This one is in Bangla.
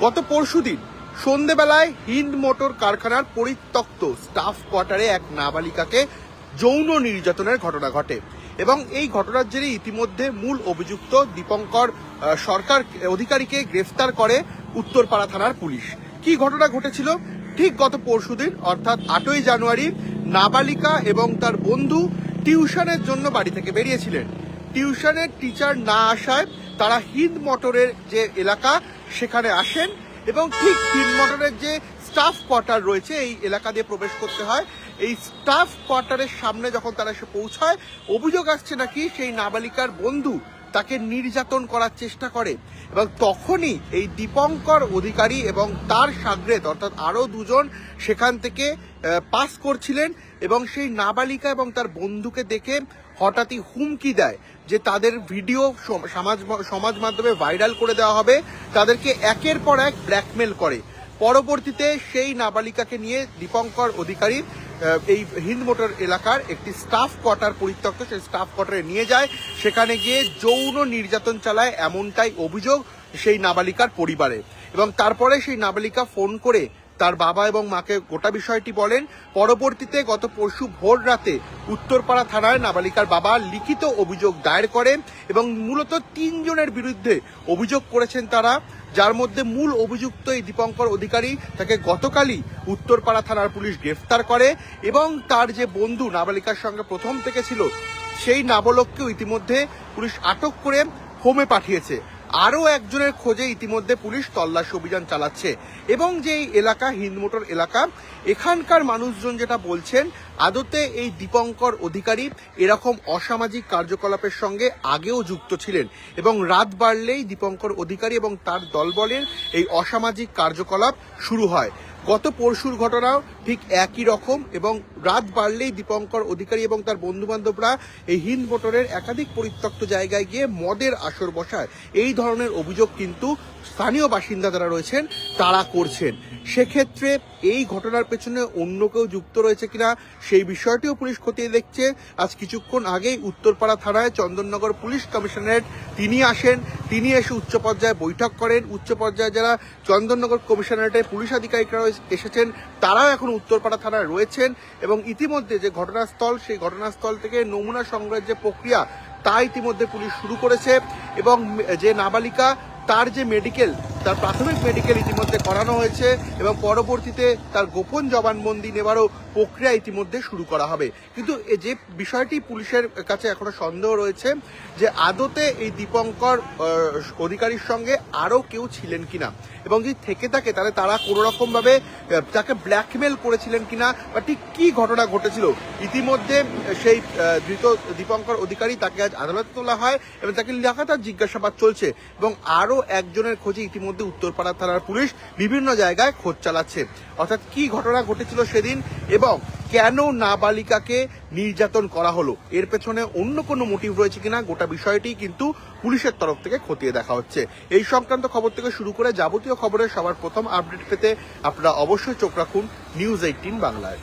গত পরশুদিন সন্ধেবেলায় হিন্দ মোটর কারখানার পরিত্যক্ত স্টাফ কোয়ার্টারে এক নাবালিকাকে যৌন নির্যাতনের ঘটনা ঘটে এবং এই ঘটনার জেরে ইতিমধ্যে মূল অভিযুক্ত দীপঙ্কর সরকার অধিকারীকে গ্রেফতার করে উত্তরপাড়া থানার পুলিশ। কি ঘটনা ঘটেছিল? ঠিক গত পরশুদিন অর্থাৎ 8ই জানুয়ারি নাবালিকা এবং তার বন্ধু টিউশনের জন্য বাড়ি থেকে বেরিয়েছিলেন। টিউশনের টিচার না আসায় তারা হিন্দ মোটরের যে এলাকা সেখানে আসেন এবং ঠিক হিন্দ মোটরের যে স্টাফ কোয়ার্টার রয়েছে এই এলাকা দিয়ে প্রবেশ করতে হয়। এই স্টাফ কোয়ার্টারের সামনে যখন তারা এসে পৌঁছায়, অভিযোগ আসছে নাকি সেই নাবালিকার বন্ধু তাকে নির্যাতন করার চেষ্টা করে এবং তখনই এই দীপঙ্কর অধিকারী এবং তার সাগরেদ অর্থাৎ আরও দুজন সেখান থেকে পাস করছিলেন এবং সেই নাবালিকা এবং তার বন্ধুকে দেখে হঠাৎই হুমকি দেয় যে তাদের ভিডিও সমাজ মাধ্যমে ভাইরাল করে দেওয়া হবে, তাদেরকে একের পর এক ব্ল্যাকমেল করে। পরবর্তীতে সেই নাবালিকাকে নিয়ে দীপঙ্কর অধিকারী এই হিন্দ মোটর এলাকার একটি স্টাফ কোয়ার্টার পরিত্যক্ত সেই স্টাফ কোয়ার্টারে নিয়ে যায়। সেখানে গিয়ে যৌন নির্যাতন চালায় এমনটাই অভিযোগ সেই নাবালিকার পরিবারে এবং তারপরে সেই নাবালিকা ফোন করে তার বাবা এবং মাকে গোটা বিষয়টি বলেন। পরবর্তীতে গত পরশু ভোর রাতে উত্তরপাড়া থানায় নাবালিকার বাবা লিখিত অভিযোগ দায়ের করেন এবং মূলত 3 জনের বিরুদ্ধে অভিযোগ করেছেন তারা, যার মধ্যে মূল অভিযুক্ত এই দীপঙ্কর অধিকারী, তাকে গতকালই উত্তরপাড়া থানার পুলিশ গ্রেফতার করে এবং তার যে বন্ধু নাবালিকার সঙ্গে প্রথম থেকে ছিল সেই নাবালককেও ইতিমধ্যে পুলিশ আটক করে হোমে পাঠিয়েছে। আরও একজনের খোঁজে ইতিমধ্যে পুলিশ তল্লাশি অভিযান চালাচ্ছে এবং যে এই এলাকা হিন্দ মোটর এলাকা, এখানকার মানুষজন যেটা বলছেন আদতে এই দীপঙ্কর অধিকারী এরকম অসামাজিক কার্যকলাপের সঙ্গে আগেও যুক্ত ছিলেন এবং রাত বাড়লেই দীপঙ্কর অধিকারী এবং তার দলবলের এই অসামাজিক কার্যকলাপ শুরু হয়। গত পরশুর ঘটনাও ঠিক একই রকম এবং রাত বাড়লেই দীপঙ্কর অধিকারী এবং তার বন্ধু বান্ধবরা এই হিন্দ মোটরের একাধিক পরিত্যক্ত জায়গায় গিয়ে মদের আসর বসায়। এই ধরনের অভিযোগ কিন্তু স্থানীয় বাসিন্দা যারা রয়েছেন তারা করছেন। সেক্ষেত্রে এই ঘটনার পেছনে অন্য কেউ যুক্ত রয়েছে কিনা সেই বিষয়টিও পুলিশ খতিয়ে দেখছে। আজ কিছুক্ষণ আগেই উত্তরপাড়া থানায় চন্দননগর পুলিশ কমিশনারেট তিনি আসেন, তিনি এসে উচ্চ পর্যায়ে বৈঠক করেন। উচ্চ পর্যায়ে যারা চন্দননগর কমিশনারেটের পুলিশ আধিকারিকরা এসেছেন তারাও এখন উত্তরপাড়া থানায় রয়েছেন এবং ইতিমধ্যে যে ঘটনাস্থল সেই ঘটনাস্থল থেকে নমুনা সংগ্রহের যে প্রক্রিয়া তা ইতিমধ্যে পুলিশ শুরু করেছে এবং যে নাবালিকা তার যে মেডিকেল, তার প্রাথমিক মেডিকেল ইতিমধ্যে করানো হয়েছে এবং পরবর্তীতে তার গোপন জবানবন্দি নেওয়ারও প্রক্রিয়া ইতিমধ্যে শুরু করা হবে। কিন্তু যে বিষয়টি পুলিশের কাছে এখনো সন্দেহ রয়েছে যে আদতে এই দীপঙ্কর অধিকারীর সঙ্গে আরও কেউ ছিলেন কিনা এবং যদি থেকে থাকে তাহলে তারা কোনো রকমভাবে তাকে ব্ল্যাকমেল করেছিলেন কিনা বা ঠিক কী ঘটনা ঘটেছিল। ইতিমধ্যে সেই ধৃত দীপঙ্কর অধিকারী তাকে আজ আদালতে তোলা হয় এবং তাকে লাগাতার জিজ্ঞাসাবাদ চলছে এবং আরও একজনের খোঁজে ইতিমধ্যে উত্তরপাড়া থানার পুলিশ বিভিন্ন জায়গায় খোঁজ চালাচ্ছে। অর্থাৎ কী ঘটনা ঘটেছিল সেদিন এবং কেন নাবালিকাকে নির্যাতন করা হলো, এর পেছনে অন্য কোনো মোটিভ রয়েছে কিনা গোটা বিষয়টি কিন্তু পুলিশের তরফ থেকে খতিয়ে দেখা হচ্ছে। এই সংক্রান্ত খবর থেকে শুরু করে যাবতীয় খবরের সবার প্রথম আপডেট পেতে আপনারা অবশ্যই চোখ রাখুন নিউজ 18 বাংলায়।